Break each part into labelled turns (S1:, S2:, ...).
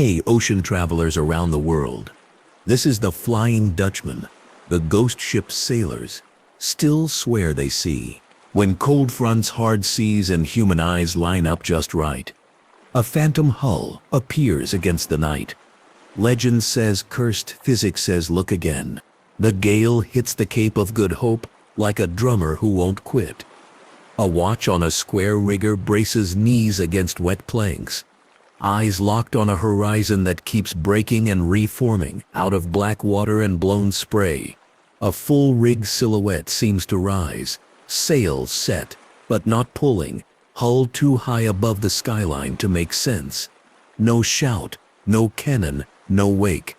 S1: Hey, ocean travelers around the world. This is the Flying Dutchman. The ghost ship sailors still swear they see when cold fronts, hard seas, and human eyes line up just right. A phantom hull appears against the night. Legend says cursed, physics says look again. The gale hits the Cape of Good Hope like a drummer who won't quit. A watch on a square rigger braces knees against wet planks. Eyes locked on a horizon that keeps breaking and reforming out of black water and blown spray. A full rig silhouette seems to rise, sails set, but not pulling, hull too high above the skyline to make sense. No shout, no cannon, no wake.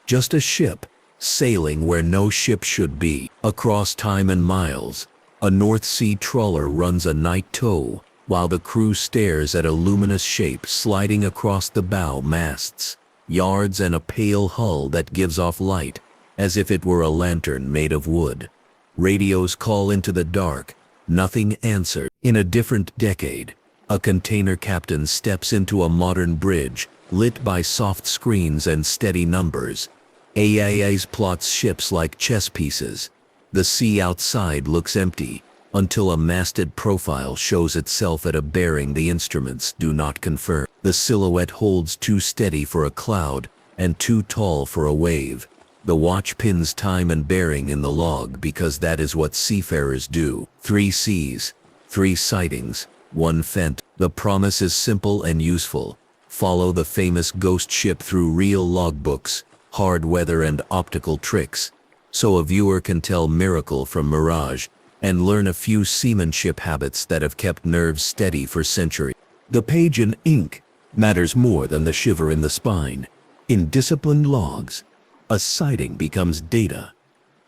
S1: Just a ship, sailing where no ship should be. Across time and miles, a North Sea trawler runs a night tow, while the crew stares at a luminous shape sliding across the bow masts, yards, and a pale hull that gives off light, as if it were a lantern made of wood. Radios call into the dark, nothing answered. In a different decade, a container captain steps into a modern bridge, lit by soft screens and steady numbers. AIA's plots ships like chess pieces. The sea outside looks empty, until a masted profile shows itself at a bearing the instruments do not confirm. The silhouette holds too steady for a cloud and too tall for a wave. The watch pins time and bearing in the log because that is what seafarers do. 3 seas, 3 sightings, 1 fent. The promise is simple and useful. Follow the famous ghost ship through real logbooks, hard weather, and optical tricks, so a viewer can tell miracle from mirage and learn a few seamanship habits that have kept nerves steady for centuries. The page in ink matters more than the shiver in the spine. In disciplined logs, a sighting becomes data.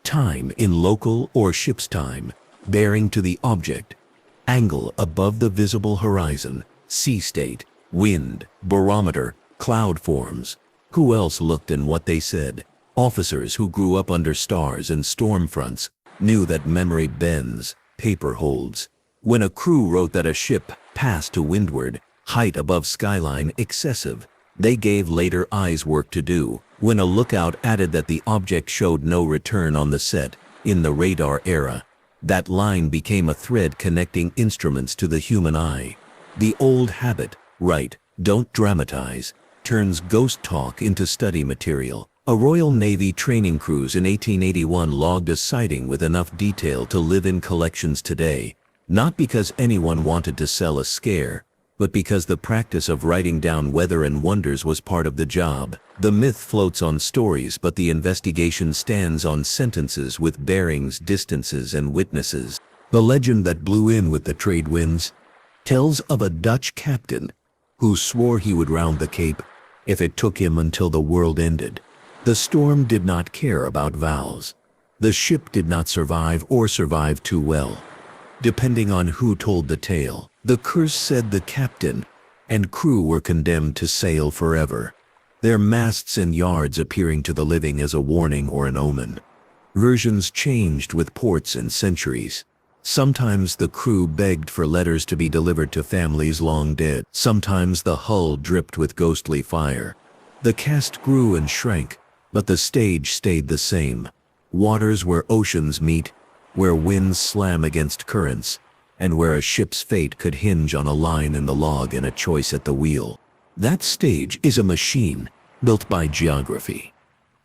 S1: Time in local or ship's time, bearing to the object, angle above the visible horizon, sea state, wind, barometer, cloud forms. Who else looked and what they said? Officers who grew up under stars and storm fronts knew that memory bends, paper holds. When a crew wrote that a ship passed to windward, height above skyline excessive, they gave later eyes work to do. When a lookout added that the object showed no return on the set, in the radar era, that line became a thread connecting instruments to the human eye. The old habit, write, don't dramatize, turns ghost talk into study material. A Royal Navy training cruise in 1881 logged a sighting with enough detail to live in collections today, not because anyone wanted to sell a scare, but because the practice of writing down weather and wonders was part of the job. The myth floats on stories, but the investigation stands on sentences with bearings, distances, and witnesses. The legend that blew in with the trade winds tells of a Dutch captain who swore he would round the Cape if it took him until the world ended. The storm did not care about vows. The ship did not survive or survive too well, depending on who told the tale. The curse said the captain and crew were condemned to sail forever, their masts and yards appearing to the living as a warning or an omen. Versions changed with ports and centuries. Sometimes the crew begged for letters to be delivered to families long dead. Sometimes the hull dripped with ghostly fire. The cast grew and shrank, but the stage stayed the same. Waters where oceans meet, where winds slam against currents, and where a ship's fate could hinge on a line in the log and a choice at the wheel. That stage is a machine built by geography.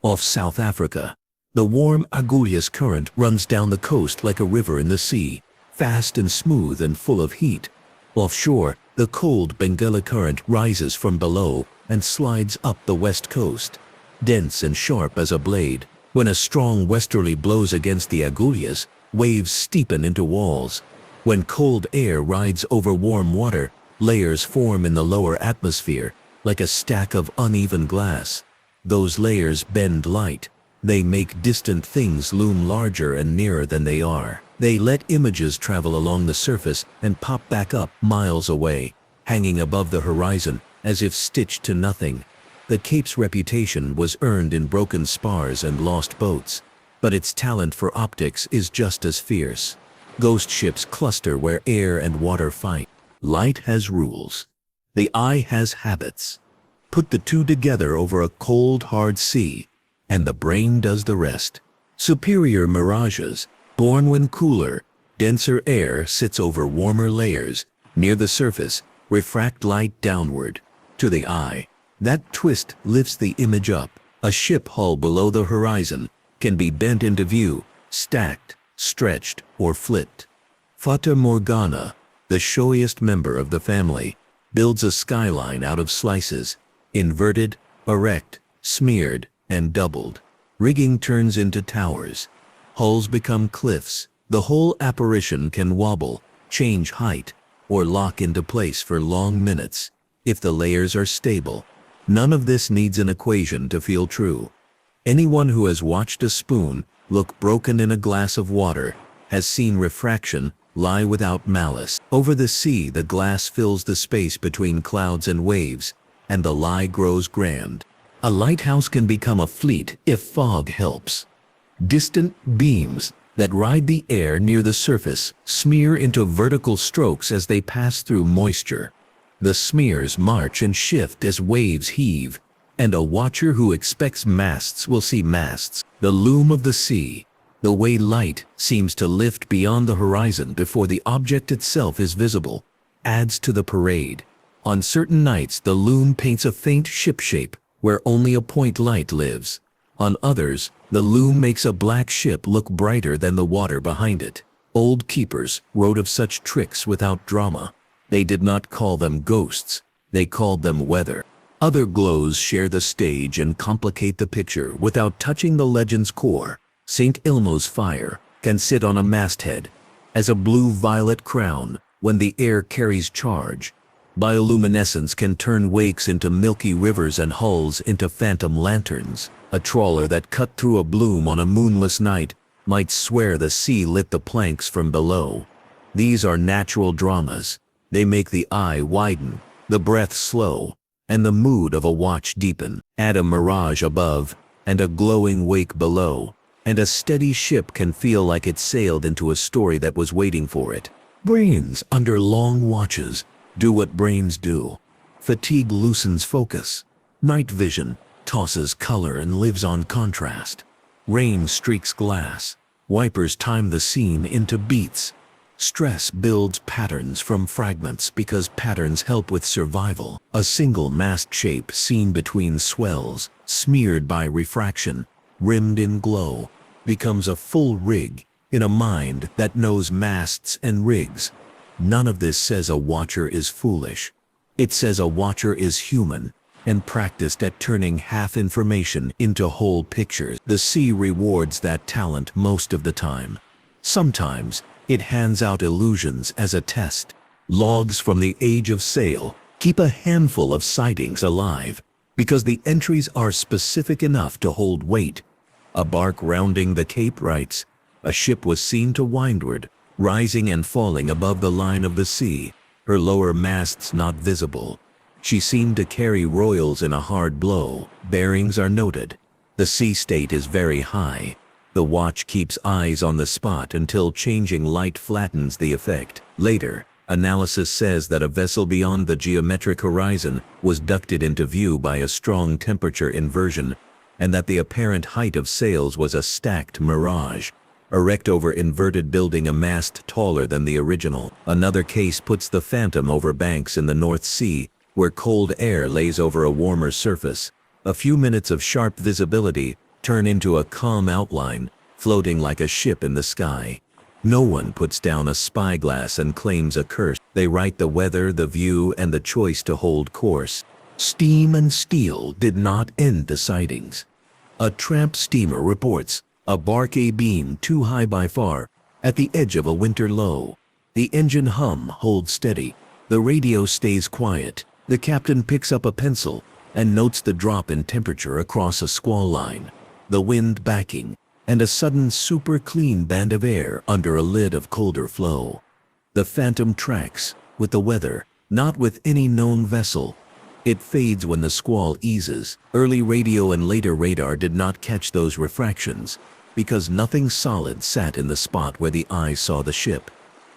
S1: Off South Africa, the warm Agulhas current runs down the coast like a river in the sea, fast and smooth and full of heat. Offshore, the cold Benguela current rises from below and slides up the west coast, dense and sharp as a blade. When a strong westerly blows against the Agulhas, waves steepen into walls. When cold air rides over warm water, layers form in the lower atmosphere, like a stack of uneven glass. Those layers bend light. They make distant things loom larger and nearer than they are. They let images travel along the surface and pop back up miles away, hanging above the horizon as if stitched to nothing. The Cape's reputation was earned in broken spars and lost boats, but its talent for optics is just as fierce. Ghost ships cluster where air and water fight. Light has rules. The eye has habits. Put the two together over a cold, hard sea, and the brain does the rest. Superior mirages, born when cooler, denser air sits over warmer layers, near the surface, refract light downward. To the eye, that twist lifts the image up. A ship hull below the horizon can be bent into view, stacked, stretched, or flipped. Fata Morgana, the showiest member of the family, builds a skyline out of slices, inverted, erect, smeared, and doubled. Rigging turns into towers. Hulls become cliffs. The whole apparition can wobble, change height, or lock into place for long minutes, if the layers are stable. None of this needs an equation to feel true. Anyone who has watched a spoon look broken in a glass of water has seen refraction lie without malice. Over the sea, the glass fills the space between clouds and waves, and the lie grows grand. A lighthouse can become a fleet if fog helps. Distant beams that ride the air near the surface smear into vertical strokes as they pass through moisture. The smears march and shift as waves heave, and a watcher who expects masts will see masts. The loom of the sea, the way light seems to lift beyond the horizon before the object itself is visible, adds to the parade. On certain nights, the loom paints a faint ship shape where only a point light lives. On others, the loom makes a black ship look brighter than the water behind it. Old keepers wrote of such tricks without drama. They did not call them ghosts, they called them weather. Other glows share the stage and complicate the picture without touching the legend's core. St. Elmo's fire can sit on a masthead as a blue-violet crown when the air carries charge. Bioluminescence can turn wakes into milky rivers and hulls into phantom lanterns. A trawler that cut through a bloom on a moonless night might swear the sea lit the planks from below. These are natural dramas. They make the eye widen, the breath slow, and the mood of a watch deepen. Add a mirage above and a glowing wake below, and a steady ship can feel like it sailed into a story that was waiting for it. Brains, under long watches, do what brains do. Fatigue loosens focus. Night vision tosses color and lives on contrast. Rain streaks glass. Wipers time the scene into beats. Stress builds patterns from fragments because patterns help with survival. A single mast shape seen between swells, smeared by refraction, rimmed in glow, becomes a full rig in a mind that knows masts and rigs. None of this says a watcher is foolish. It says a watcher is human and practiced at turning half information into whole pictures. The sea rewards that talent most of the time. Sometimes it hands out illusions as a test. Logs from the age of sail keep a handful of sightings alive because the entries are specific enough to hold weight. A bark rounding the Cape writes, "A ship was seen to windward, rising and falling above the line of the sea, her lower masts not visible. She seemed to carry royals in a hard blow. Bearings are noted. The sea state is very high. The watch keeps eyes on the spot until changing light flattens the effect. Later, analysis says that a vessel beyond the geometric horizon was ducted into view by a strong temperature inversion, and that the apparent height of sails was a stacked mirage, erect over inverted building a mast taller than the original. Another case puts the Phantom over banks in the North Sea, where cold air lays over a warmer surface. A few minutes of sharp visibility turn into a calm outline, floating like a ship in the sky. No one puts down a spyglass and claims a curse. They write the weather, the view, and the choice to hold course. Steam and steel did not end the sightings. A tramp steamer reports a bark A-beam too high by far, at the edge of a winter low. The engine hum holds steady. The radio stays quiet. The captain picks up a pencil and notes the drop in temperature across a squall line, the wind backing, and a sudden super clean band of air under a lid of colder flow. The Phantom tracks with the weather, not with any known vessel. It fades when the squall eases. Early radio and later radar did not catch those refractions because nothing solid sat in the spot where the eye saw the ship.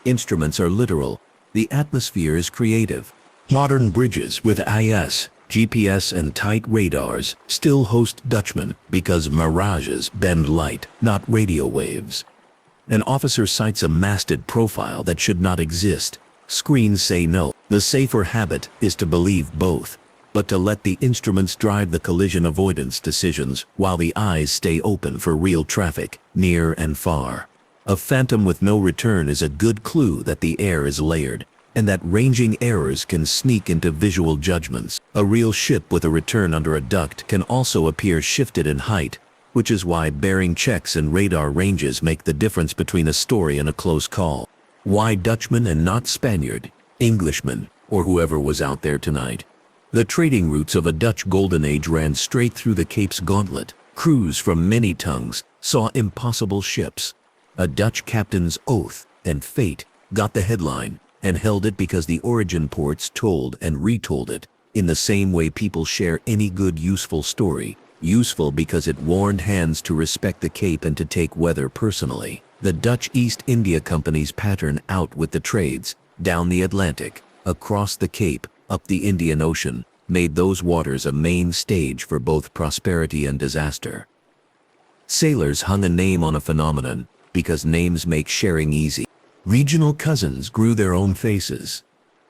S1: Instruments are literal. The atmosphere is creative. Modern bridges with IS GPS and tight radars still host Dutchman because mirages bend light, not radio waves. An officer sights a masted profile that should not exist. Screens say no. The safer habit is to believe both, but to let the instruments drive the collision avoidance decisions while the eyes stay open for real traffic, near and far. A phantom with no return is a good clue that the air is layered, and that ranging errors can sneak into visual judgments. A real ship with a return under a duct can also appear shifted in height, which is why bearing checks and radar ranges make the difference between a story and a close call. Why Dutchman and not Spaniard, Englishman, or whoever was out there tonight? The trading routes of a Dutch golden age ran straight through the Cape's gauntlet. Crews from many tongues saw impossible ships. A Dutch captain's oath and fate got the headline, and held it because the origin ports told and retold it, in the same way people share any good useful story, useful because it warned hands to respect the Cape and to take weather personally. The Dutch East India Company's pattern out with the trades, down the Atlantic, across the Cape, up the Indian Ocean, made those waters a main stage for both prosperity and disaster. Sailors hung a name on a phenomenon, because names make sharing easy. Regional cousins grew their own faces.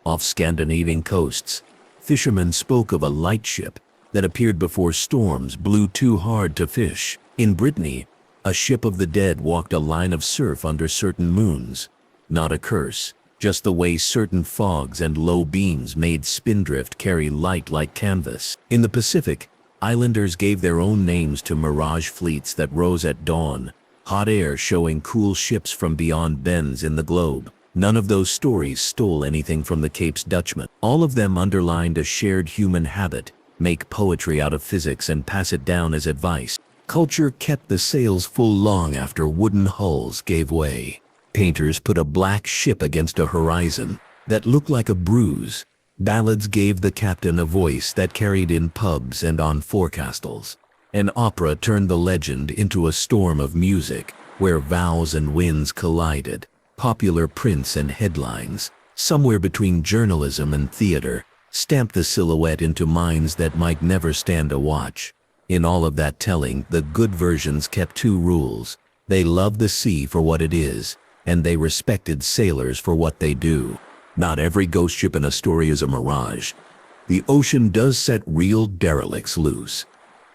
S1: Off Scandinavian coasts, fishermen spoke of a light ship that appeared before storms blew too hard to fish. In Brittany, a ship of the dead walked a line of surf under certain moons. Not a curse, just the way certain fogs and low beams made spindrift carry light like canvas. In the Pacific, islanders gave their own names to mirage fleets that rose at dawn, hot air showing cool ships from beyond bends in the globe. None of those stories stole anything from the Cape's Dutchman. All of them underlined a shared human habit, make poetry out of physics and pass it down as advice. Culture kept the sails full long after wooden hulls gave way. Painters put a black ship against a horizon that looked like a bruise. Ballads gave the captain a voice that carried in pubs and on forecastles. An opera turned the legend into a storm of music, where vows and winds collided. Popular prints and headlines, somewhere between journalism and theater, stamped the silhouette into minds that might never stand a watch. In all of that telling, the good versions kept two rules. They loved the sea for what it is, and they respected sailors for what they do. Not every ghost ship in a story is a mirage. The ocean does set real derelicts loose.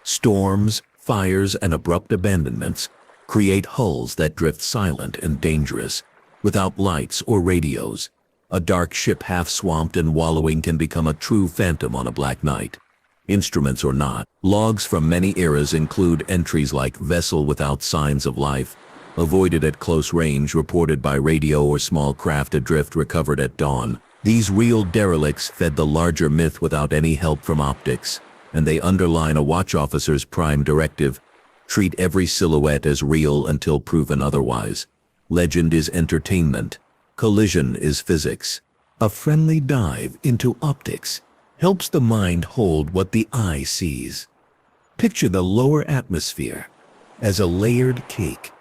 S1: Storms, fires, and abrupt abandonments create hulls that drift silent and dangerous, without lights or radios. A dark ship half swamped and wallowing can become a true phantom on a black night. Instruments or not, logs from many eras include entries like vessel without signs of life, avoided at close range, reported by radio, or small craft adrift recovered at dawn. These real derelicts fed the larger myth without any help from optics, and they underline a watch officer's prime directive: treat every silhouette as real until proven otherwise. Legend is entertainment. Collision is physics. A friendly dive into optics helps the mind hold what the eye sees. Picture the lower atmosphere as a layered cake.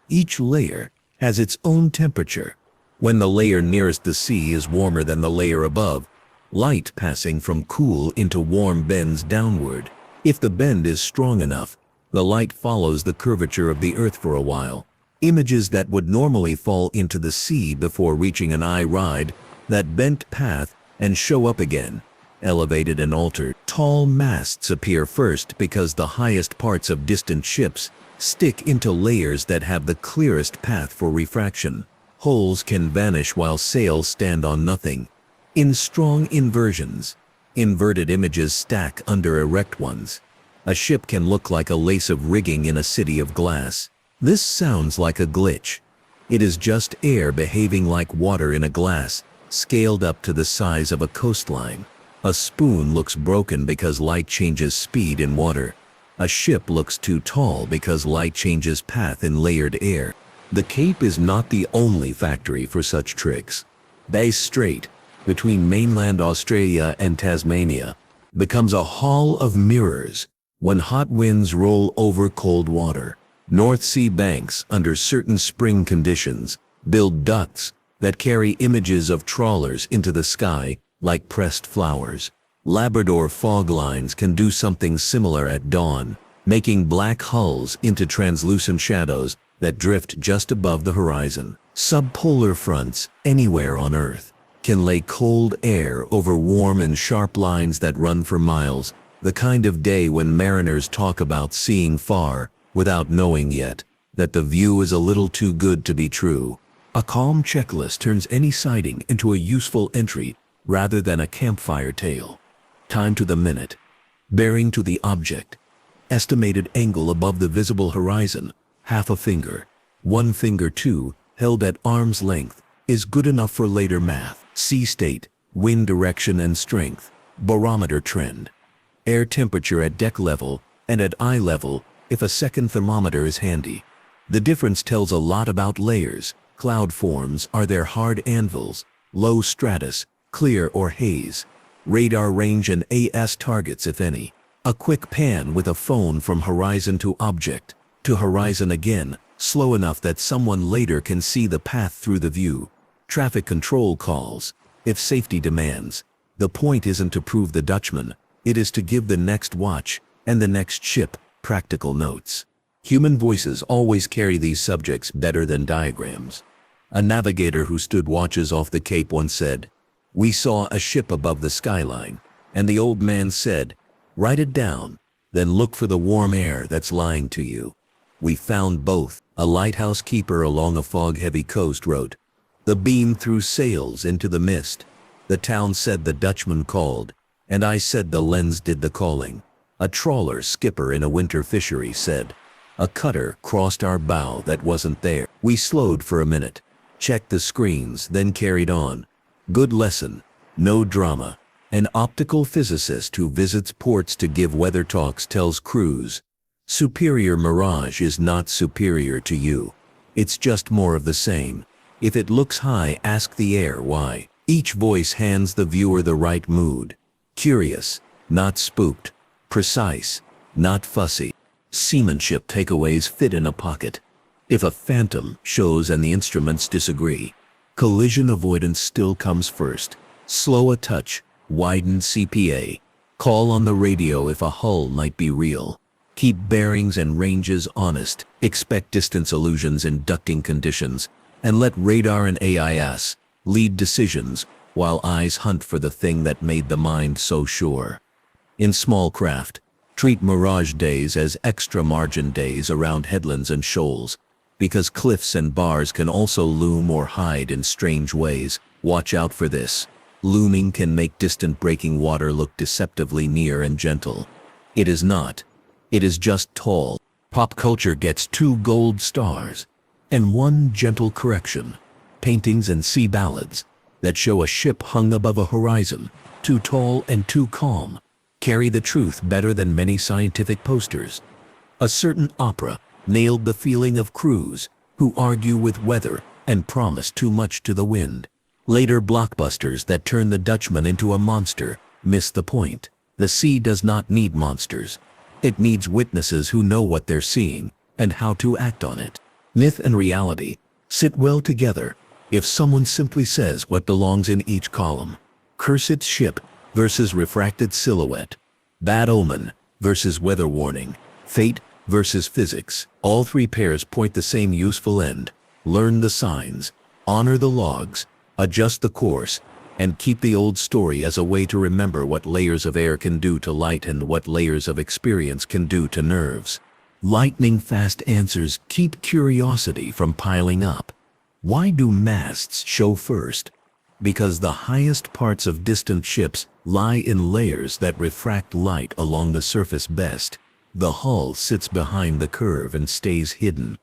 S1: Each layer has its own temperature. When the layer nearest the sea is warmer than the layer above, light passing from cool into warm bends downward. If the bend is strong enough, the light follows the curvature of the earth for a while. Images that would normally fall into the sea before reaching an eye ride that bent path and show up again, elevated and altered. Tall masts appear first because the highest parts of distant ships stick into layers that have the clearest path for refraction. Holes can vanish while sails stand on nothing. In strong inversions, inverted images stack under erect ones. A ship can look like a lace of rigging in a city of glass. This sounds like a glitch. It is just air behaving like water in a glass, scaled up to the size of a coastline. A spoon looks broken because light changes speed in water. A ship looks too tall because light changes path in layered air. The Cape is not the only factory for such tricks. Bass Strait, between mainland Australia and Tasmania, becomes a hall of mirrors when hot winds roll over cold water. North Sea banks, under certain spring conditions, build ducts that carry images of trawlers into the sky like pressed flowers. Labrador fog lines can do something similar at dawn, making black hulls into translucent shadows that drift just above the horizon. Subpolar fronts, anywhere on Earth, can lay cold air over warm and sharp lines that run for miles, the kind of day when mariners talk about seeing far, without knowing yet that the view is a little too good to be true. A calm checklist turns any sighting into a useful entry rather than a campfire tale. Time to the minute. Bearing to the object. Estimated angle above the visible horizon, half a finger. 1 finger too, held at arm's length, is good enough for later math. Sea state, wind direction and strength, barometer trend. Air temperature at deck level and at eye level if a second thermometer is handy. The difference tells a lot about layers. Cloud forms, are there hard anvils, low stratus, clear or haze. Radar range and AS targets if any. A quick pan with a phone from horizon to object, to horizon again, slow enough that someone later can see the path through the view. Traffic control calls, if safety demands. The point isn't to prove the Dutchman, it is to give the next watch and the next ship practical notes. Human voices always carry these subjects better than diagrams. A navigator who stood watches off the Cape once said, "We saw a ship above the skyline," and the old man said, "Write it down, then look for the warm air that's lying to you." We found both. A lighthouse keeper along a fog-heavy coast wrote, "The beam threw sails into the mist. The town said the Dutchman called, and I said the lens did the calling." A trawler skipper in a winter fishery said, "A cutter crossed our bow that wasn't there." We slowed for a minute, checked the screens, then carried on. Good lesson, no drama. An optical physicist who visits ports to give weather talks tells crews, "Superior mirage is not superior to you. It's just more of the same. If it looks high, ask the air why." Each voice hands the viewer the right mood. Curious, not spooked. Precise, not fussy. Seamanship takeaways fit in a pocket. If a phantom shows and the instruments disagree, collision avoidance still comes first. Slow a touch, widen CPA. Call on the radio if a hull might be real. Keep bearings and ranges honest. Expect distance illusions in ducting conditions, and let radar and AIS lead decisions while eyes hunt for the thing that made the mind so sure. In small craft, treat mirage days as extra margin days around headlands and shoals, because cliffs and bars can also loom or hide in strange ways. Watch out for this. Looming can make distant breaking water look deceptively near and gentle. It is not. It is just tall. Pop culture gets 2 gold stars and 1 gentle correction. Paintings and sea ballads that show a ship hung above a horizon, too tall and too calm, carry the truth better than many scientific posters. A certain opera nailed the feeling of crews who argue with weather and promise too much to the wind. Later blockbusters that turn the Dutchman into a monster miss the point. The sea does not need monsters. It needs witnesses who know what they're seeing and how to act on it. Myth and reality sit well together if someone simply says what belongs in each column. Cursed ship versus refracted silhouette. Bad omen versus weather warning. Fate versus physics. All 3 pairs point the same useful end. Learn the signs, honor the logs, adjust the course, and keep the old story as a way to remember what layers of air can do to light and what layers of experience can do to nerves. Lightning-fast answers keep curiosity from piling up. Why do masts show first? Because the highest parts of distant ships lie in layers that refract light along the surface best. The hull sits behind the curve and stays hidden.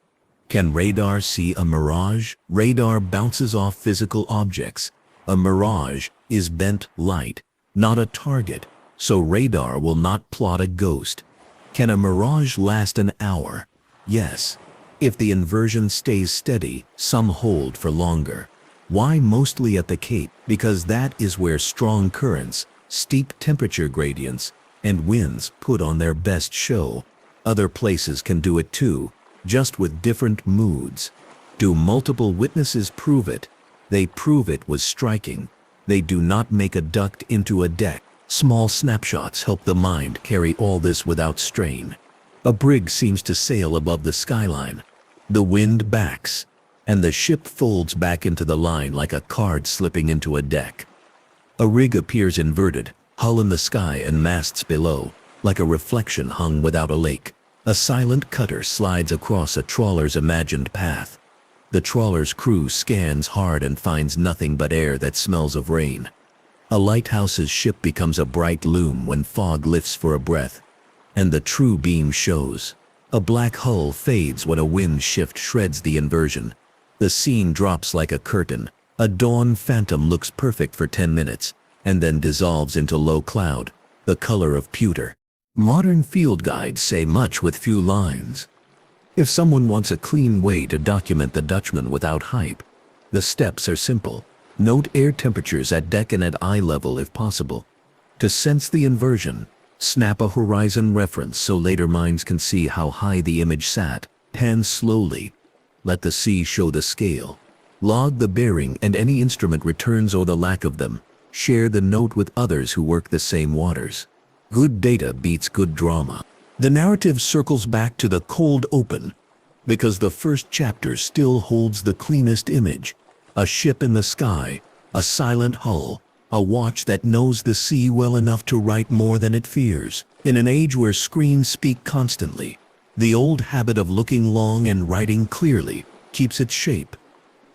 S1: Can radar see a mirage? Radar bounces off physical objects. A mirage is bent light, not a target, so radar will not plot a ghost. Can a mirage last an hour? Yes. If the inversion stays steady, some hold for longer. Why mostly at the Cape? Because that is where strong currents, steep temperature gradients, and winds put on their best show. Other places can do it too, just with different moods. Do multiple witnesses prove it? They prove it was striking. They do not make a duct into a deck. Small snapshots help the mind carry all this without strain. A brig seems to sail above the skyline. The wind backs, and the ship folds back into the line like a card slipping into a deck. A rig appears inverted, hull in the sky and masts below, like a reflection hung without a lake. A silent cutter slides across a trawler's imagined path. The trawler's crew scans hard and finds nothing but air that smells of rain. A lighthouse's ship becomes a bright loom when fog lifts for a breath, and the true beam shows. A black hull fades when a wind shift shreds the inversion. The scene drops like a curtain. A dawn phantom looks perfect for 10 minutes, and then dissolves into low cloud, the color of pewter. Modern field guides say much with few lines. If someone wants a clean way to document the Dutchman without hype, the steps are simple. Note air temperatures at deck and at eye level if possible. To sense the inversion, snap a horizon reference so later minds can see how high the image sat. Pan slowly. Let the sea show the scale. Log the bearing and any instrument returns or the lack of them. Share the note with others who work the same waters. Good data beats good drama. The narrative circles back to the cold open, because the first chapter still holds the cleanest image. A ship in the sky, a silent hull, a watch that knows the sea well enough to write more than it fears. In an age where screens speak constantly, the old habit of looking long and writing clearly keeps its shape.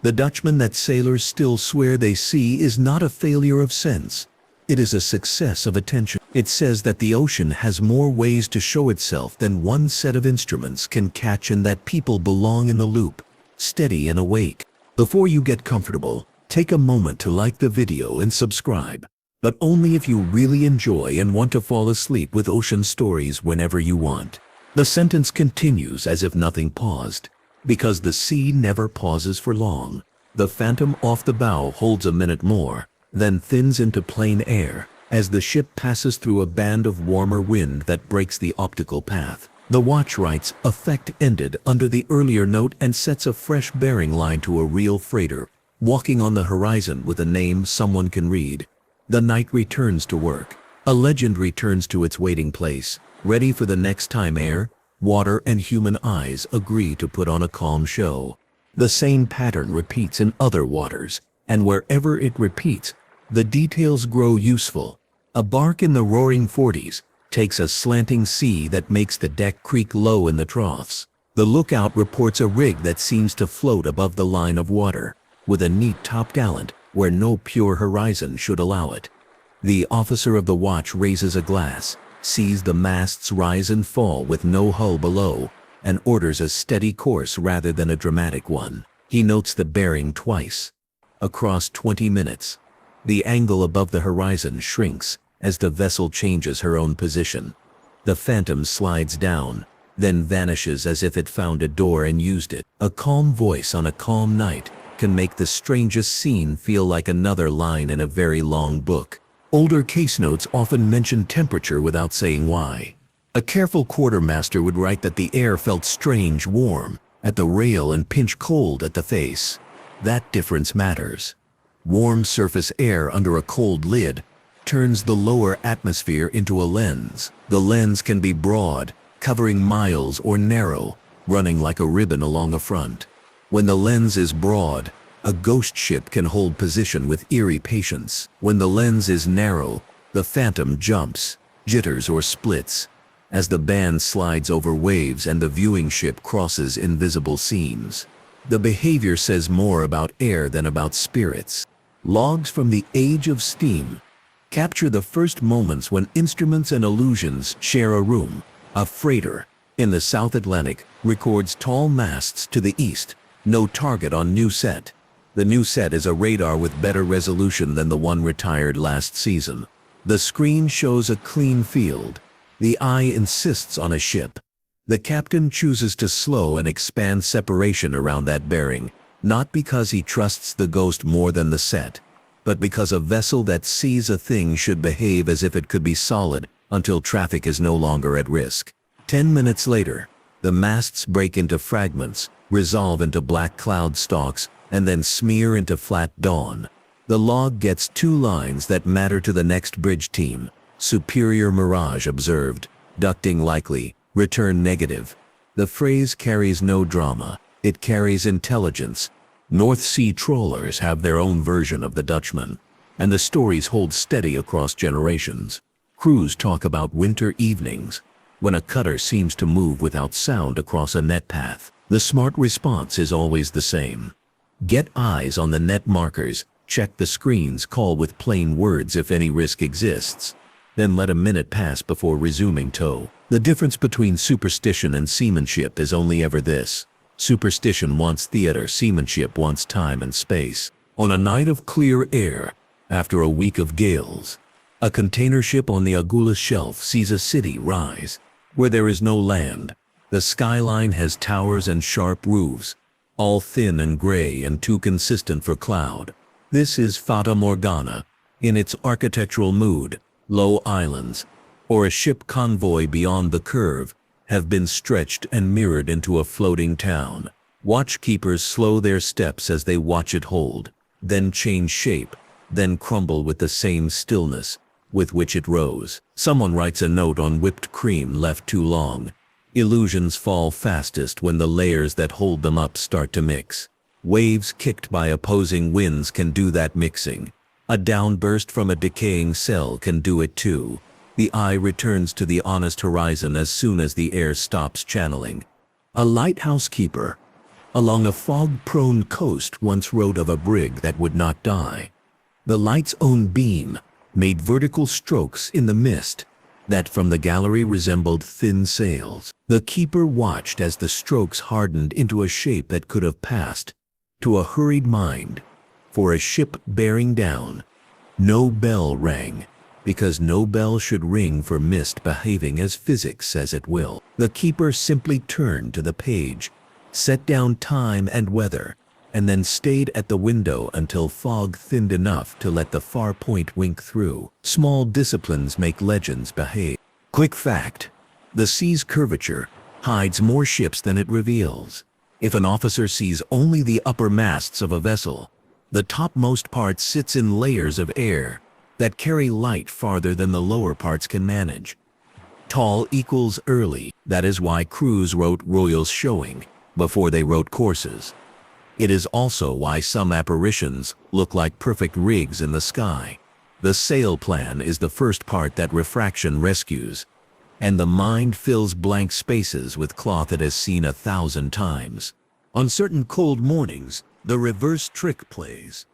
S1: The Dutchman that sailors still swear they see is not a failure of sense. It is a success of attention. It says that the ocean has more ways to show itself than one set of instruments can catch, and that people belong in the loop, steady and awake. Before you get comfortable, take a moment to like the video and subscribe. But only if you really enjoy and want to fall asleep with ocean stories whenever you want. The sentence continues as if nothing paused, because the sea never pauses for long. The phantom off the bow holds a minute more, then thins into plain air as the ship passes through a band of warmer wind that breaks the optical path. The watch writes, "Effect ended" under the earlier note and sets a fresh bearing line to a real freighter, walking on the horizon with a name someone can read. The night returns to work. A legend returns to its waiting place, ready for the next time air, water and human eyes agree to put on a calm show. The same pattern repeats in other waters, and wherever it repeats, the details grow useful. A bark in the roaring 40s takes a slanting sea that makes the deck creak low in the troughs. The lookout reports a rig that seems to float above the line of water, with a neat topgallant where no pure horizon should allow it. The officer of the watch raises a glass, sees the masts rise and fall with no hull below, and orders a steady course rather than a dramatic one. He notes the bearing twice. Across 20 minutes, the angle above the horizon shrinks as the vessel changes her own position. The phantom slides down, then vanishes as if it found a door and used it. A calm voice on a calm night can make the strangest scene feel like another line in a very long book. Older case notes often mention temperature without saying why. A careful quartermaster would write that the air felt strange warm at the rail and pinch cold at the face. That difference matters. Warm surface air under a cold lid turns the lower atmosphere into a lens. The lens can be broad, covering miles, or narrow, running like a ribbon along a front. When the lens is broad, a ghost ship can hold position with eerie patience. When the lens is narrow, the phantom jumps, jitters, or splits, as the band slides over waves and the viewing ship crosses invisible seams. The behavior says more about air than about spirits. Logs from the age of steam capture the first moments when instruments and illusions share a room. A freighter in the South Atlantic records tall masts to the east, no target on new set. The new set is a radar with better resolution than the one retired last season. The screen shows a clean field. The eye insists on a ship. The captain chooses to slow and expand separation around that bearing, not because he trusts the ghost more than the set, but because a vessel that sees a thing should behave as if it could be solid until traffic is no longer at risk. 10 minutes later, the masts break into fragments, resolve into black cloud stalks, and then smear into flat dawn. The log gets 2 lines that matter to the next bridge team. Superior mirage observed, ducting likely, return negative. The phrase carries no drama, it carries intelligence. North Sea trawlers have their own version of the Dutchman, and the stories hold steady across generations. Crews talk about winter evenings, when a cutter seems to move without sound across a net path. The smart response is always the same. Get eyes on the net markers, check the screens, call with plain words if any risk exists. Then let a minute pass before resuming tow. The difference between superstition and seamanship is only ever this. Superstition wants theater, seamanship wants time and space. On a night of clear air, after a week of gales, a container ship on the Agulhas Shelf sees a city rise, where there is no land. The skyline has towers and sharp roofs, all thin and gray and too consistent for cloud. This is Fata Morgana, in its architectural mood. Low islands, or a ship convoy beyond the curve, have been stretched and mirrored into a floating town. Watchkeepers slow their steps as they watch it hold, then change shape, then crumble with the same stillness with which it rose. Someone writes a note on whipped cream left too long. Illusions fall fastest when the layers that hold them up start to mix. Waves kicked by opposing winds can do that mixing. A downburst from a decaying cell can do it too. The eye returns to the honest horizon as soon as the air stops channeling. A lighthouse keeper along a fog-prone coast once wrote of a brig that would not die. The light's own beam made vertical strokes in the mist that from the gallery resembled thin sails. The keeper watched as the strokes hardened into a shape that could have passed to a hurried mind for a ship bearing down. No bell rang, because no bell should ring for mist behaving as physics says it will. The keeper simply turned to the page, set down time and weather, and then stayed at the window until fog thinned enough to let the far point wink through. Small disciplines make legends behave. Quick fact: the sea's curvature hides more ships than it reveals. If an officer sees only the upper masts of a vessel, the topmost part sits in layers of air that carry light farther than the lower parts can manage. Tall equals early. That is why crews wrote royals showing before they wrote courses. It is also why some apparitions look like perfect rigs in the sky. The sail plan is the first part that refraction rescues, and the mind fills blank spaces with cloth it has seen 1,000 times. On certain cold mornings, the reverse trick plays.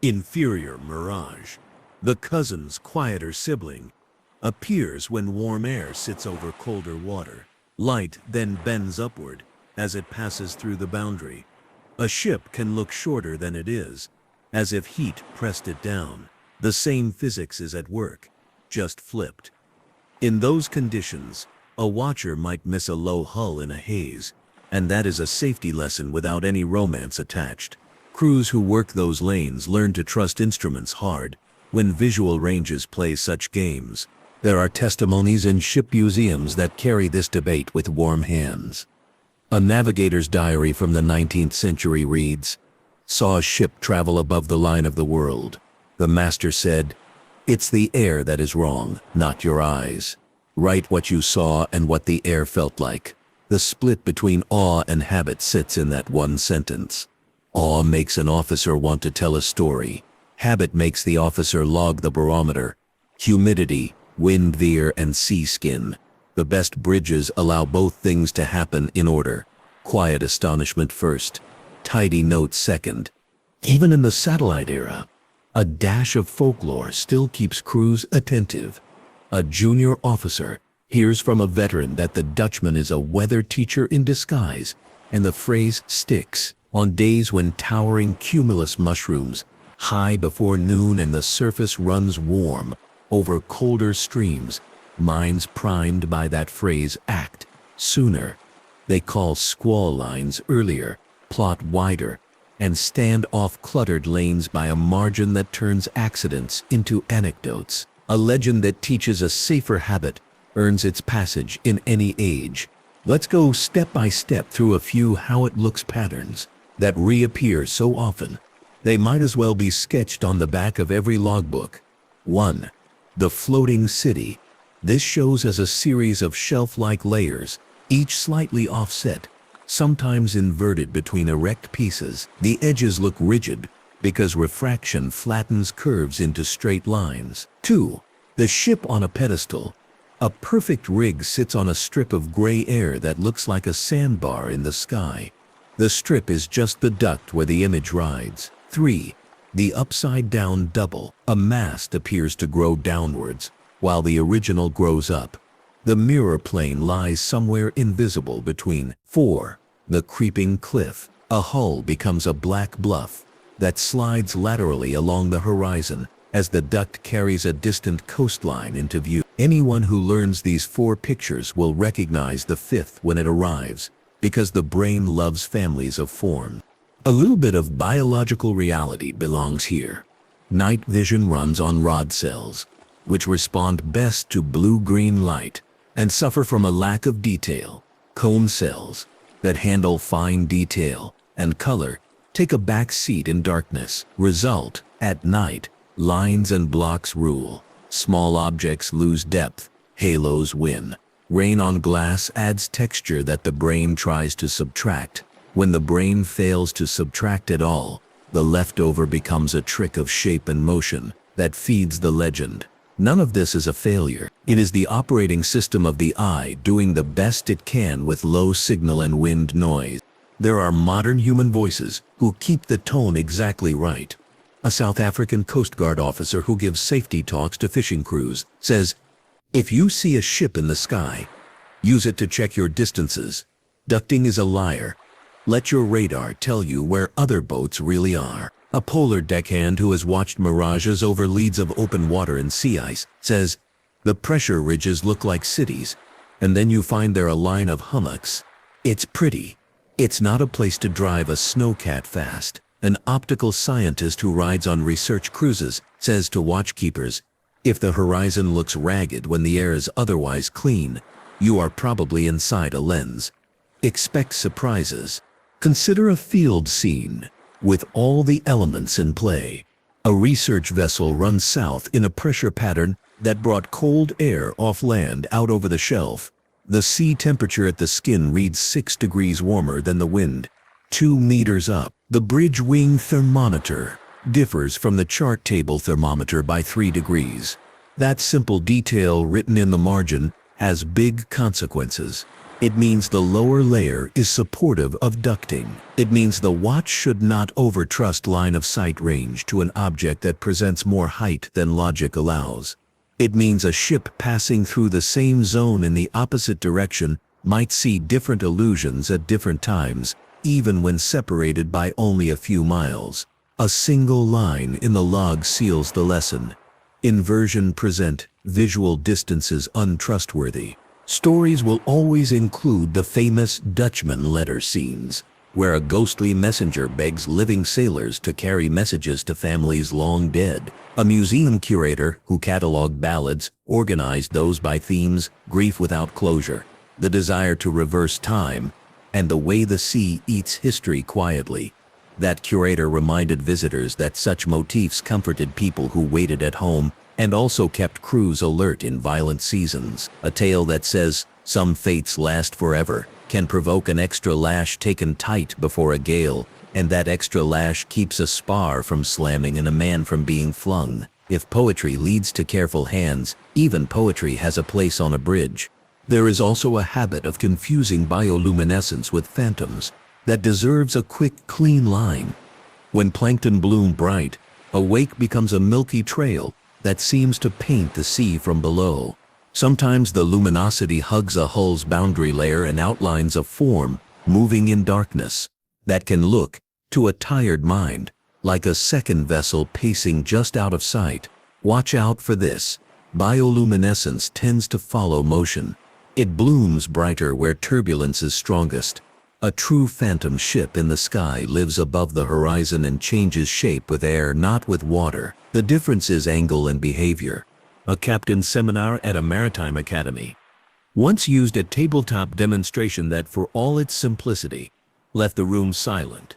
S1: Inferior mirage. The cousin's quieter sibling appears when warm air sits over colder water. Light then bends upward as it passes through the boundary. A ship can look shorter than it is, as if heat pressed it down. The same physics is at work, just flipped. In those conditions, a watcher might miss a low hull in a haze, and that is a safety lesson without any romance attached. Crews who work those lanes learn to trust instruments hard when visual ranges play such games. There are testimonies in ship museums that carry this debate with warm hands. A navigator's diary from the 19th century reads, "Saw a ship travel above the line of the world. The master said, 'It's the air that is wrong, not your eyes. Write what you saw and what the air felt like.' The split between awe and habit sits in that one sentence. Awe makes an officer want to tell a story. Habit makes the officer log the barometer. Humidity, wind veer and sea skin. The best bridges allow both things to happen in order. Quiet astonishment first, tidy note second." Even in the satellite era, a dash of folklore still keeps crews attentive. A junior officer hears from a veteran that the Dutchman is a weather teacher in disguise, and the phrase sticks. On days when towering cumulus mushrooms high before noon and the surface runs warm over colder streams, minds primed by that phrase act sooner. They call squall lines earlier, plot wider, and stand off cluttered lanes by a margin that turns accidents into anecdotes. A legend that teaches a safer habit earns its passage in any age. Let's go step by step through a few how it looks patterns that reappear so often they might as well be sketched on the back of every logbook. 1. The floating city. This shows as a series of shelf-like layers, each slightly offset, sometimes inverted between erect pieces. The edges look rigid because refraction flattens curves into straight lines. 2. The ship on a pedestal. A perfect rig sits on a strip of gray air that looks like a sandbar in the sky. The strip is just the duct where the image rides. 3. The upside-down double. A mast appears to grow downwards, while the original grows up. The mirror plane lies somewhere invisible between. 4. The creeping cliff. A hull becomes a black bluff that slides laterally along the horizon as the duct carries a distant coastline into view. Anyone who learns these 4 pictures will recognize the 5th when it arrives, because the brain loves families of form. A little bit of biological reality belongs here. Night vision runs on rod cells, which respond best to blue-green light and suffer from a lack of detail. Cone cells that handle fine detail and color take a back seat in darkness. Result: at night, lines and blocks rule. Small objects lose depth, halos win. Rain on glass adds texture that the brain tries to subtract. When the brain fails to subtract at all, the leftover becomes a trick of shape and motion that feeds the legend. None of this is a failure. It is the operating system of the eye doing the best it can with low signal and wind noise. There are modern human voices who keep the tone exactly right. A South African Coast Guard officer who gives safety talks to fishing crews says, "If you see a ship in the sky, use it to check your distances. Ducting is a liar. Let your radar tell you where other boats really are." A polar deckhand who has watched mirages over leads of open water and sea ice says, "The pressure ridges look like cities, and then you find they're a line of hummocks. It's pretty. It's not a place to drive a snowcat fast." An optical scientist who rides on research cruises says to watchkeepers, "If the horizon looks ragged when the air is otherwise clean, you are probably inside a lens. Expect surprises." Consider a field scene with all the elements in play. A research vessel runs south in a pressure pattern that brought cold air off land out over the shelf. The sea temperature at the skin reads 6 degrees warmer than the wind. 2 meters up, the bridge wing thermometer differs from the chart table thermometer by 3 degrees. That simple detail written in the margin has big consequences. It means the lower layer is supportive of ducting. It means the watch should not overtrust line of sight range to an object that presents more height than logic allows. It means a ship passing through the same zone in the opposite direction might see different illusions at different times, even when separated by only a few miles. A single line in the log seals the lesson. Inversion present, visual distances untrustworthy. Stories will always include the famous Dutchman letter scenes, where a ghostly messenger begs living sailors to carry messages to families long dead. A museum curator who cataloged ballads organized those by themes: grief without closure, the desire to reverse time, and the way the sea eats history quietly. That curator reminded visitors that such motifs comforted people who waited at home and also kept crews alert in violent seasons. A tale that says some fates last forever can provoke an extra lash taken tight before a gale, and that extra lash keeps a spar from slamming and a man from being flung. If poetry leads to careful hands, even poetry has a place on a bridge. There is also a habit of confusing bioluminescence with phantoms that deserves a quick, clean line. When plankton bloom bright, a wake becomes a milky trail that seems to paint the sea from below. Sometimes the luminosity hugs a hull's boundary layer and outlines a form moving in darkness that can look, to a tired mind, like a second vessel pacing just out of sight. Watch out for this. Bioluminescence tends to follow motion. It blooms brighter where turbulence is strongest. A true phantom ship in the sky lives above the horizon and changes shape with air, not with water. The difference is angle and behavior. A captain's seminar at a maritime academy once used a tabletop demonstration that, for all its simplicity, left the room silent.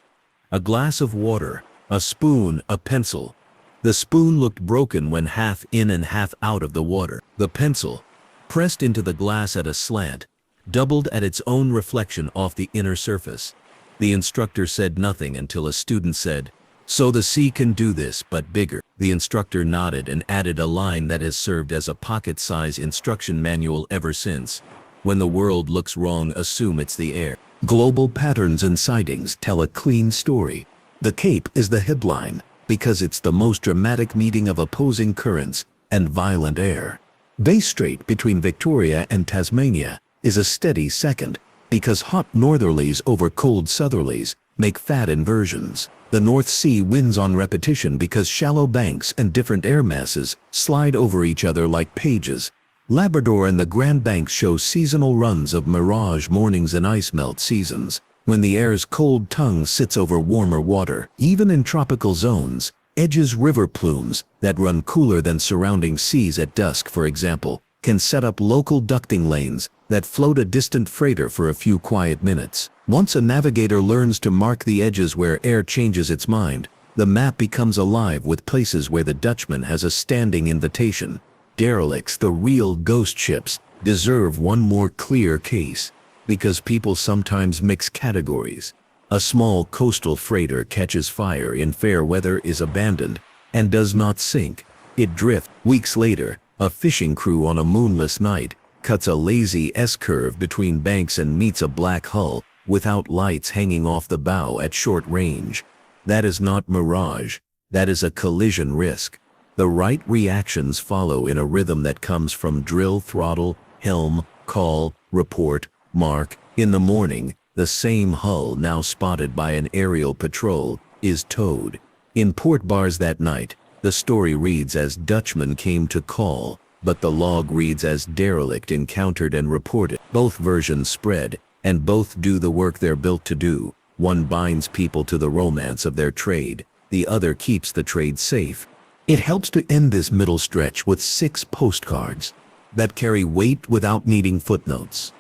S1: A glass of water, a spoon, a pencil, The spoon looked broken when half in and half out of the water. The pencil, pressed into the glass at a slant, doubled at its own reflection off the inner surface. The instructor said nothing until a student said, "So the sea can do this, but bigger." The instructor nodded and added a line that has served as a pocket-size instruction manual ever since. When the world looks wrong, assume it's the air. Global patterns and sightings tell a clean story. The Cape is the headline because it's the most dramatic meeting of opposing currents and violent air. Bass Strait between Victoria and Tasmania is a steady second because hot northerlies over cold southerlies make fat inversions. The North Sea wins on repetition because shallow banks and different air masses slide over each other like pages. Labrador and the Grand Banks show seasonal runs of mirage mornings and ice melt seasons, when the air's cold tongue sits over warmer water. Even in tropical zones, edges river plumes that run cooler than surrounding seas at dusk, for example, can set up local ducting lanes that float a distant freighter for a few quiet minutes. Once a navigator learns to mark the edges where air changes its mind, the map becomes alive with places where the Dutchman has a standing invitation. Derelicts, the real ghost ships, deserve one more clear case, because people sometimes mix categories. A small coastal freighter catches fire in fair weather, is abandoned, and does not sink. It drifts. Weeks later, a fishing crew on a moonless night cuts a lazy S-curve between banks and meets a black hull without lights hanging off the bow at short range. That is not mirage. That is a collision risk. The right reactions follow in a rhythm that comes from drill, throttle, helm, call, report, mark. In the morning, the same hull, now spotted by an aerial patrol, is towed. In port bars that night, the story reads as Dutchman came to call, but the log reads as derelict encountered and reported. Both versions spread, and both do the work they're built to do. One binds people to the romance of their trade, the other keeps the trade safe. It helps to end this middle stretch with 6 postcards that carry weight without needing footnotes.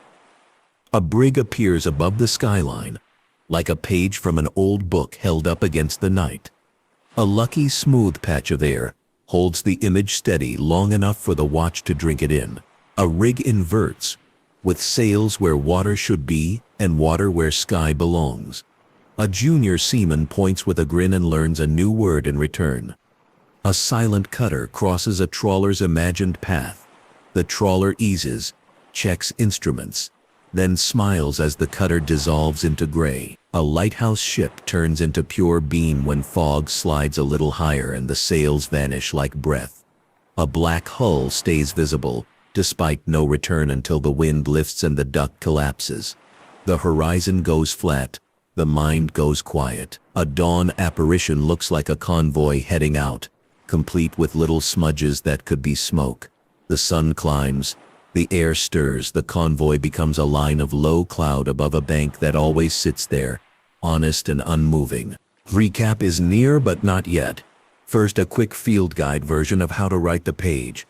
S1: A brig appears above the skyline, like a page from an old book held up against the night. A lucky smooth patch of air holds the image steady long enough for the watch to drink it in. A rig inverts, with sails where water should be and water where sky belongs. A junior seaman points with a grin and learns a new word in return. A silent cutter crosses a trawler's imagined path. The trawler eases, checks instruments, then smiles as the cutter dissolves into gray. A lighthouse ship turns into pure beam when fog slides a little higher and the sails vanish like breath. A black hull stays visible, despite no return until the wind lifts and the duct collapses. The horizon goes flat, the mind goes quiet. A dawn apparition looks like a convoy heading out, complete with little smudges that could be smoke. The sun climbs, the air stirs, the convoy becomes a line of low cloud above a bank that always sits there, honest and unmoving. Recap is near but not yet. First, a quick field guide version of how to write the page.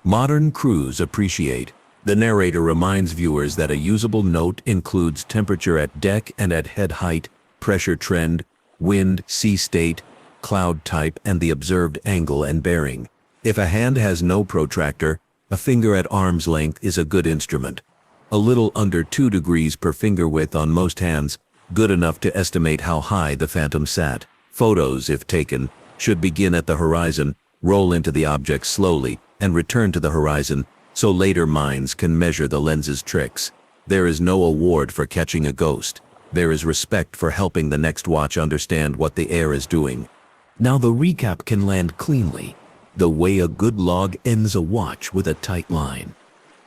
S1: Modern crews appreciate. The narrator reminds viewers that a usable note includes temperature at deck and at head height, pressure trend, wind, sea state, cloud type, and the observed angle and bearing. If a hand has no protractor, a finger at arm's length is a good instrument. A little under 2 degrees per finger width on most hands, good enough to estimate how high the phantom sat. Photos, if taken, should begin at the horizon, roll into the object slowly, and return to the horizon, so later minds can measure the lens's tricks. There is no award for catching a ghost. There is respect for helping the next watch understand what the air is doing. Now the recap can land cleanly, the way a good log ends a watch with a tight line.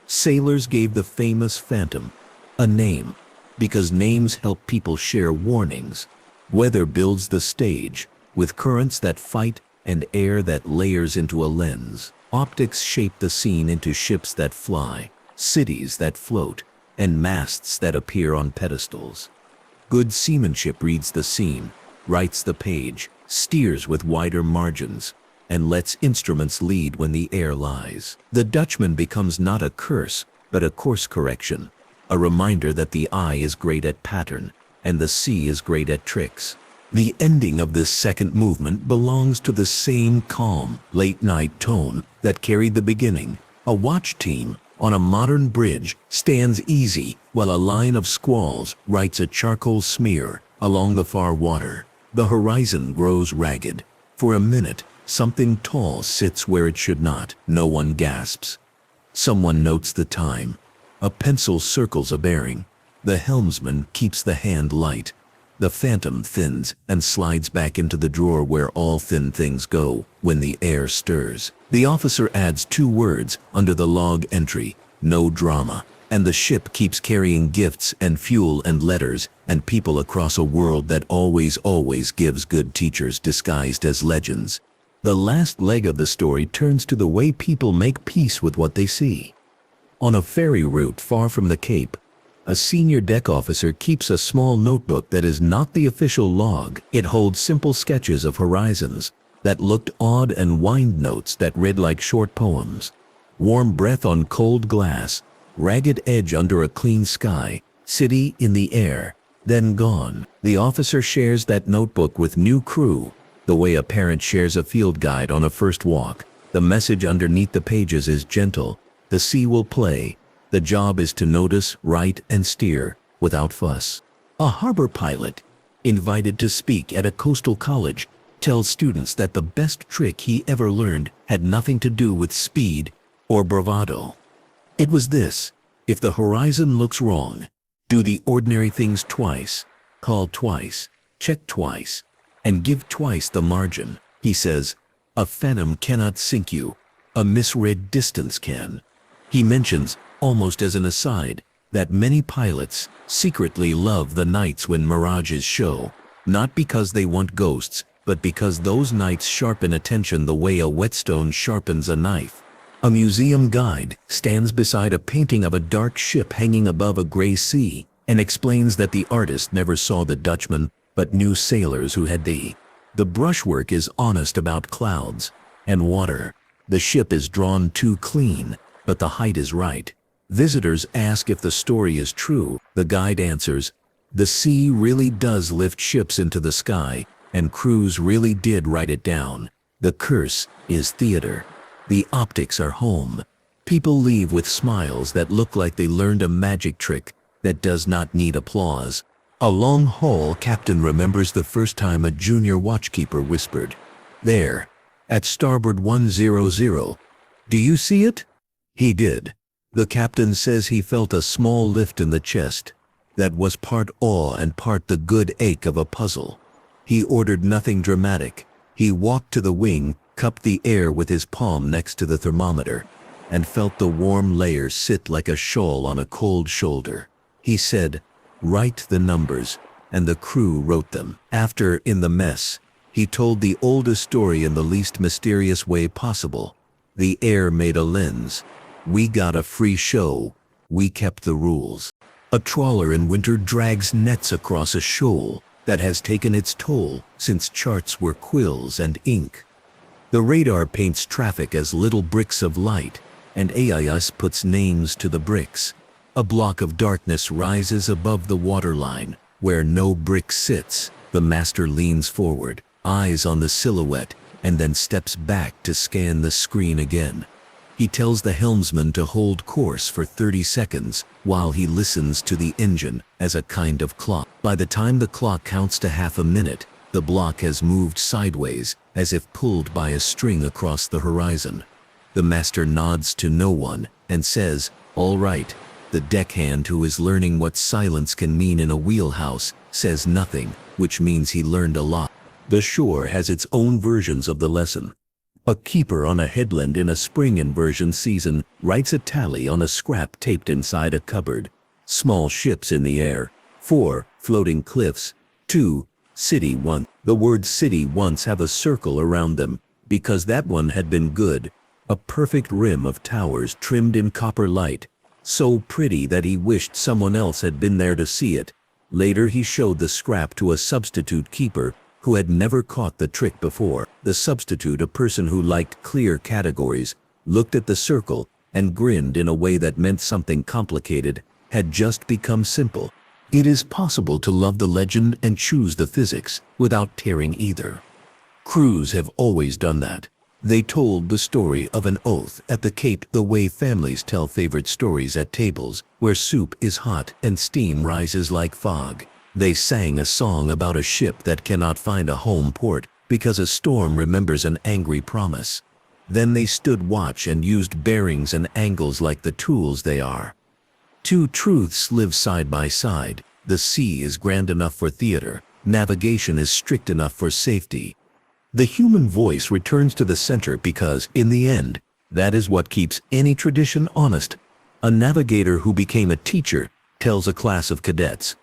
S1: Sailors gave the famous phantom a name, because names help people share warnings. Weather builds the stage, with currents that fight and air that layers into a lens. Optics shape the scene into ships that fly, cities that float, and masts that appear on pedestals. Good seamanship reads the scene, writes the page, steers with wider margins, and lets instruments lead when the air lies. The Dutchman becomes not a curse, but a course correction, a reminder that the eye is great at pattern, and the sea is great at tricks. The ending of this second movement belongs to the same calm, late-night tone that carried the beginning. A watch team on a modern bridge stands easy while a line of squalls writes a charcoal smear along the far water. The horizon grows ragged. For a minute, something tall sits where it should not. No one gasps. Someone notes the time. A pencil circles a bearing. The helmsman keeps the hand light. The phantom thins and slides back into the drawer where all thin things go when the air stirs. The officer adds 2 words under the log entry, "No drama," and the ship keeps carrying gifts and fuel and letters and people across a world that always gives good teachers disguised as legends. The last leg of the story turns to the way people make peace with what they see. On a ferry route far from the Cape, a senior deck officer keeps a small notebook that is not the official log. It holds simple sketches of horizons that looked odd and wind notes that read like short poems. Warm breath on cold glass, ragged edge under a clean sky, city in the air, then gone. The officer shares that notebook with new crew, the way a parent shares a field guide on a first walk. The message underneath the pages is gentle. The sea will play. The job is to notice, write, and steer without fuss. A harbor pilot, invited to speak at a coastal college, tells students that the best trick he ever learned had nothing to do with speed or bravado. It was this: if the horizon looks wrong, do the ordinary things twice, call twice, check twice, and give twice the margin. He says, a phantom cannot sink you, a misread distance can. He mentions, almost as an aside, that many pilots secretly love the nights when mirages show, not because they want ghosts, but because those nights sharpen attention the way a whetstone sharpens a knife. A museum guide stands beside a painting of a dark ship hanging above a gray sea and explains that the artist never saw the Dutchman but knew sailors who had. The brushwork is honest about clouds and water. The ship is drawn too clean, but the height is right. Visitors ask if the story is true. The guide answers, the sea really does lift ships into the sky, and crews really did write it down. The curse is theater. The optics are home. People leave with smiles that look like they learned a magic trick that does not need applause. A long haul captain remembers the first time a junior watchkeeper whispered, "There, at starboard 100. Do you see it?" He did. The captain says he felt a small lift in the chest that was part awe and part the good ache of a puzzle. He ordered nothing dramatic. He walked to the wing, cupped the air with his palm next to the thermometer, and felt the warm layers sit like a shawl on a cold shoulder. He said, "Write the numbers," and the crew wrote them. After, in the mess, he told the oldest story in the least mysterious way possible. The air made a lens. We got a free show. We kept the rules. A trawler in winter drags nets across a shoal that has taken its toll since charts were quills and ink. The radar paints traffic as little bricks of light, and AIS puts names to the bricks. A block of darkness rises above the waterline, where no brick sits. The master leans forward, eyes on the silhouette, and then steps back to scan the screen again. He tells the helmsman to hold course for 30 seconds while he listens to the engine as a kind of clock. By the time the clock counts to half a minute, the block has moved sideways as if pulled by a string across the horizon. The master nods to no one and says, "All right." The deckhand, who is learning what silence can mean in a wheelhouse, says nothing, which means he learned a lot. The shore has its own versions of the lesson. A keeper on a headland in a spring inversion season writes a tally on a scrap taped inside a cupboard. Small ships in the air. 4. Floating cliffs. 2. City 1. The words city once have a circle around them, because that one had been good. A perfect rim of towers trimmed in copper light, so pretty that he wished someone else had been there to see it. Later he showed the scrap to a substitute keeper who had never caught the trick before. The substitute, a person who liked clear categories, looked at the circle and grinned in a way that meant something complicated had just become simple. It is possible to love the legend and choose the physics without tearing either. Crews have always done that. They told the story of an oath at the Cape the way families tell favorite stories at tables where soup is hot and steam rises like fog. They sang a song about a ship that cannot find a home port because a storm remembers an angry promise. Then they stood watch and used bearings and angles like the tools they are. Two truths live side by side. The sea is grand enough for theater. Navigation is strict enough for safety. The human voice returns to the center because, in the end, that is what keeps any tradition honest. A navigator who became a teacher tells a class of cadets,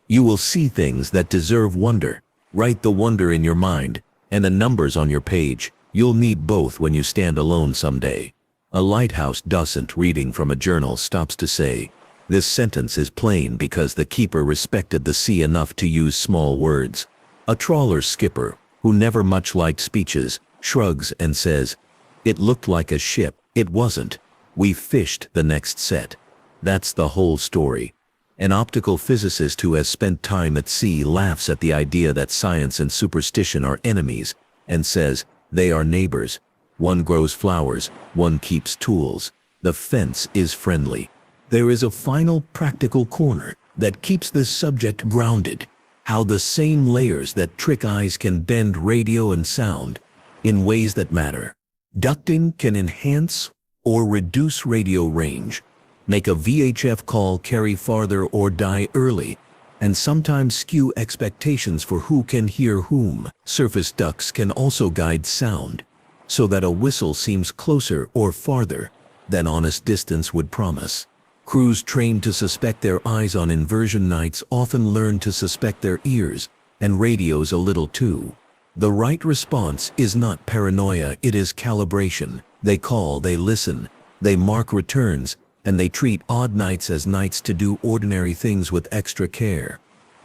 S1: "You will see things that deserve wonder. Write the wonder in your mind, and the numbers on your page. You'll need both when you stand alone someday." A lighthouse docent reading from a journal stops to say, "This sentence is plain because the keeper respected the sea enough to use small words." A trawler skipper, who never much liked speeches, shrugs and says, "It looked like a ship. It wasn't. We fished the next set." That's the whole story. An optical physicist who has spent time at sea laughs at the idea that science and superstition are enemies and says, "They are neighbors. One grows flowers, one keeps tools. The fence is friendly." There is a final practical corner that keeps this subject grounded. How the same layers that trick eyes can bend radio and sound in ways that matter. Ducting can enhance or reduce radio range, make a VHF call carry farther or die early, and sometimes skew expectations for who can hear whom. Surface ducts can also guide sound, so that a whistle seems closer or farther than honest distance would promise. Crews trained to suspect their eyes on inversion nights often learn to suspect their ears, and radios a little too. The right response is not paranoia, it is calibration. They call, they listen, they mark returns, and they treat odd nights as nights to do ordinary things with extra care.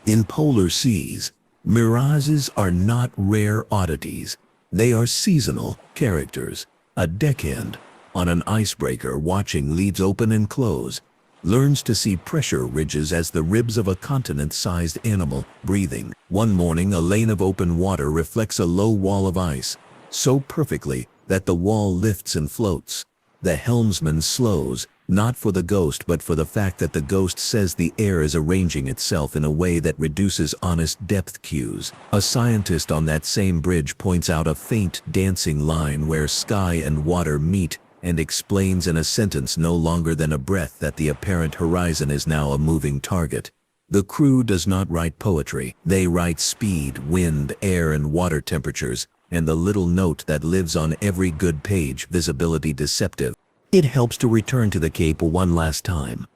S1: In polar seas, mirages are not rare oddities. They are seasonal characters. A deckhand on an icebreaker watching leads open and close learns to see pressure ridges as the ribs of a continent-sized animal breathing. One morning, a lane of open water reflects a low wall of ice so perfectly that the wall lifts and floats. The helmsman slows, not for the ghost but for the fact that the ghost says the air is arranging itself in a way that reduces honest depth cues. A scientist on that same bridge points out a faint dancing line where sky and water meet and explains in a sentence no longer than a breath that the apparent horizon is now a moving target. The crew does not write poetry. They write speed, wind, air, and water temperatures, and the little note that lives on every good page, visibility deceptive. It helps to return to the Cape one last time,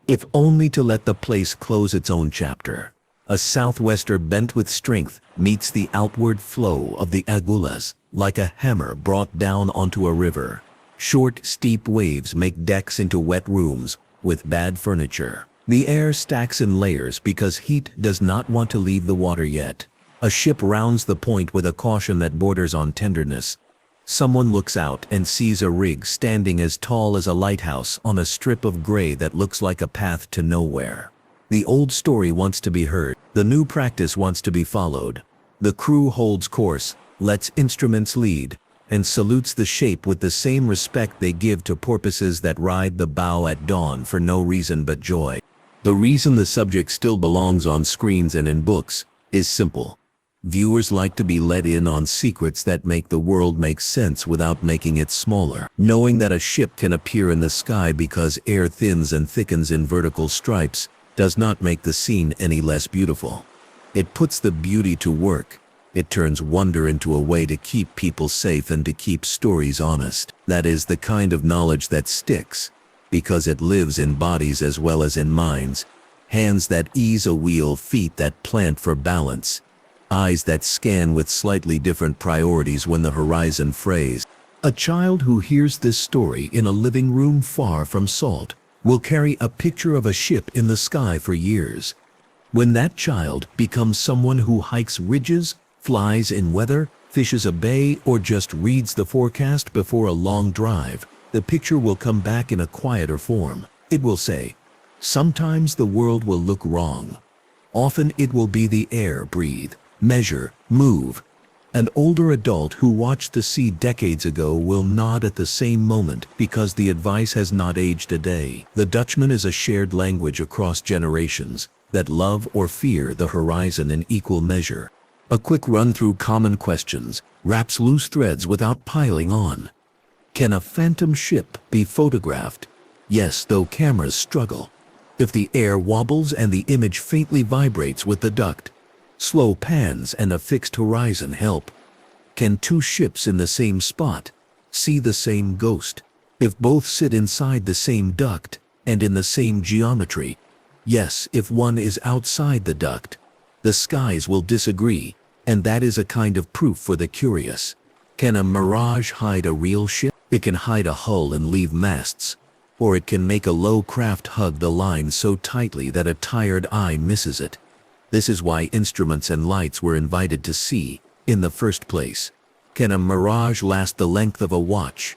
S1: if only to let the place close its own chapter. A southwester bent with strength meets the outward flow of the Agulhas, like a hammer brought down onto a river. Short, steep waves make decks into wet rooms with bad furniture. The air stacks in layers because heat does not want to leave the water yet. A ship rounds the point with a caution that borders on tenderness. Someone looks out and sees a rig standing as tall as a lighthouse on a strip of gray that looks like a path to nowhere. The old story wants to be heard. The new practice wants to be followed. The crew holds course, lets instruments lead, and salutes the shape with the same respect they give to porpoises that ride the bow at dawn for no reason but joy. The reason the subject still belongs on screens and in books is simple. Viewers like to be let in on secrets that make the world make sense without making it smaller. Knowing that a ship can appear in the sky because air thins and thickens in vertical stripes does not make the scene any less beautiful. It puts the beauty to work. It turns wonder into a way to keep people safe and to keep stories honest. That is the kind of knowledge that sticks, because it lives in bodies as well as in minds. Hands that ease a wheel, feet that plant for balance, eyes that scan with slightly different priorities when the horizon frays. A child who hears this story in a living room far from salt will carry a picture of a ship in the sky for years. When that child becomes someone who hikes ridges, flies in weather, fishes a bay, or just reads the forecast before a long drive, the picture will come back in a quieter form. It will say, "Sometimes the world will look wrong, Often it will be the air, breathe, measure, move. An older adult who watched the sea decades ago will nod at the same moment because the advice has not aged a day. The Dutchman is a shared language across generations that love or fear the horizon in equal measure. A quick run through common questions wraps loose threads without piling on. Can a phantom ship be photographed? Yes, though cameras struggle. If the air wobbles and the image faintly vibrates with the duct, slow pans and a fixed horizon help. Can two ships in the same spot see the same ghost? If both sit inside the same duct and in the same geometry? Yes, if one is outside the duct, the skies will disagree, and that is a kind of proof for the curious. Can a mirage hide a real ship? It can hide a hull and leave masts, or it can make a low craft hug the line so tightly that a tired eye misses it. This is why instruments and lights were invited to sea in the first place. Can a mirage last the length of a watch?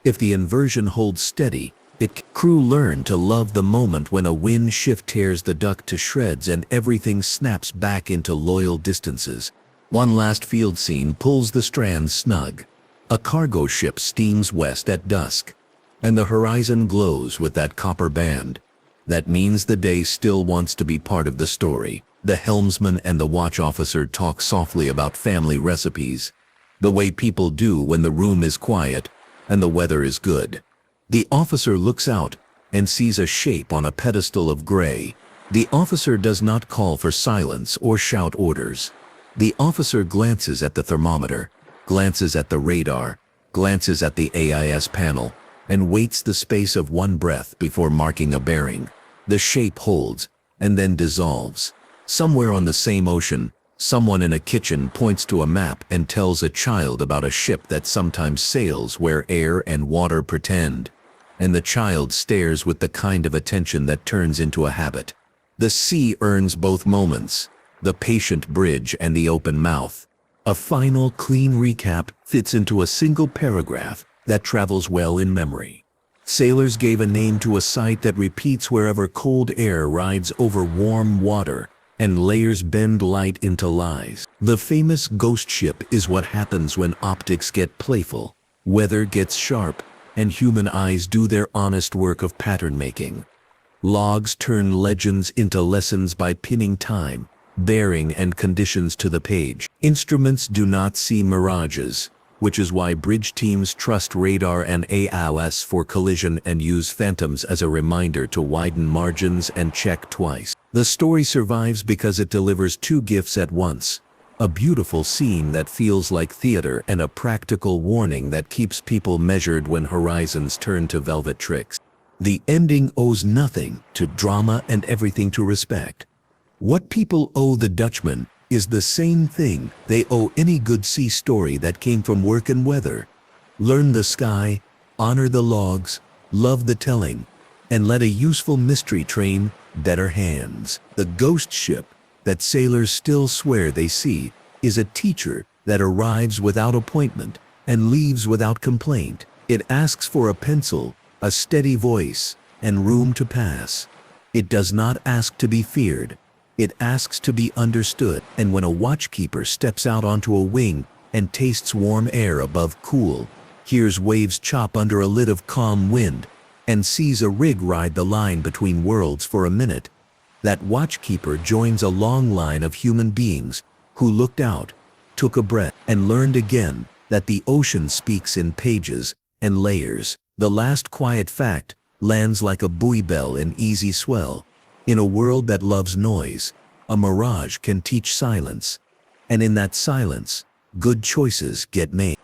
S1: If the inversion holds steady, crew learn to love the moment when a wind shift tears the duct to shreds and everything snaps back into loyal distances. One last field scene pulls the strands snug. A cargo ship steams west at dusk, and the horizon glows with that copper band. That means the day still wants to be part of the story. The helmsman and the watch officer talk softly about family recipes, the way people do when the room is quiet and the weather is good. The officer looks out and sees a shape on a pedestal of gray. The officer does not call for silence or shout orders. The officer glances at the thermometer, glances at the radar, glances at the AIS panel, and waits the space of one breath before marking a bearing. The shape holds and then dissolves. Somewhere on the same ocean, someone in a kitchen points to a map and tells a child about a ship that sometimes sails where air and water pretend. And the child stares with the kind of attention that turns into a habit. The sea earns both moments, the patient bridge and the open mouth. A final, clean recap fits into a single paragraph that travels well in memory. Sailors gave a name to a sight that repeats wherever cold air rides over warm water and layers bend light into lies. The famous ghost ship is what happens when optics get playful, weather gets sharp, and human eyes do their honest work of pattern making. Logs turn legends into lessons by pinning time, bearing and conditions to the page. Instruments do not see mirages, which is why bridge teams trust radar and AIS for collision and use phantoms as a reminder to widen margins and check twice. The story survives because it delivers two gifts at once: a beautiful scene that feels like theater and a practical warning that keeps people measured when horizons turn to velvet tricks. The ending owes nothing to drama and everything to respect. What people owe the Dutchman is the same thing they owe any good sea story that came from work and weather. Learn the sky, honor the logs, love the telling, and let a useful mystery train better hands. The ghost ship that sailors still swear they see is a teacher that arrives without appointment and leaves without complaint. It asks for a pencil, a steady voice, and room to pass. It does not ask to be feared. It asks to be understood. And when a watchkeeper steps out onto a wing and tastes warm air above cool, hears waves chop under a lid of calm wind, and sees a rig ride the line between worlds for a minute, that watchkeeper joins a long line of human beings who looked out, took a breath, and learned again that the ocean speaks in pages and layers. The last quiet fact lands like a buoy bell in easy swell. In a world that loves noise, a mirage can teach silence. And in that silence, good choices get made.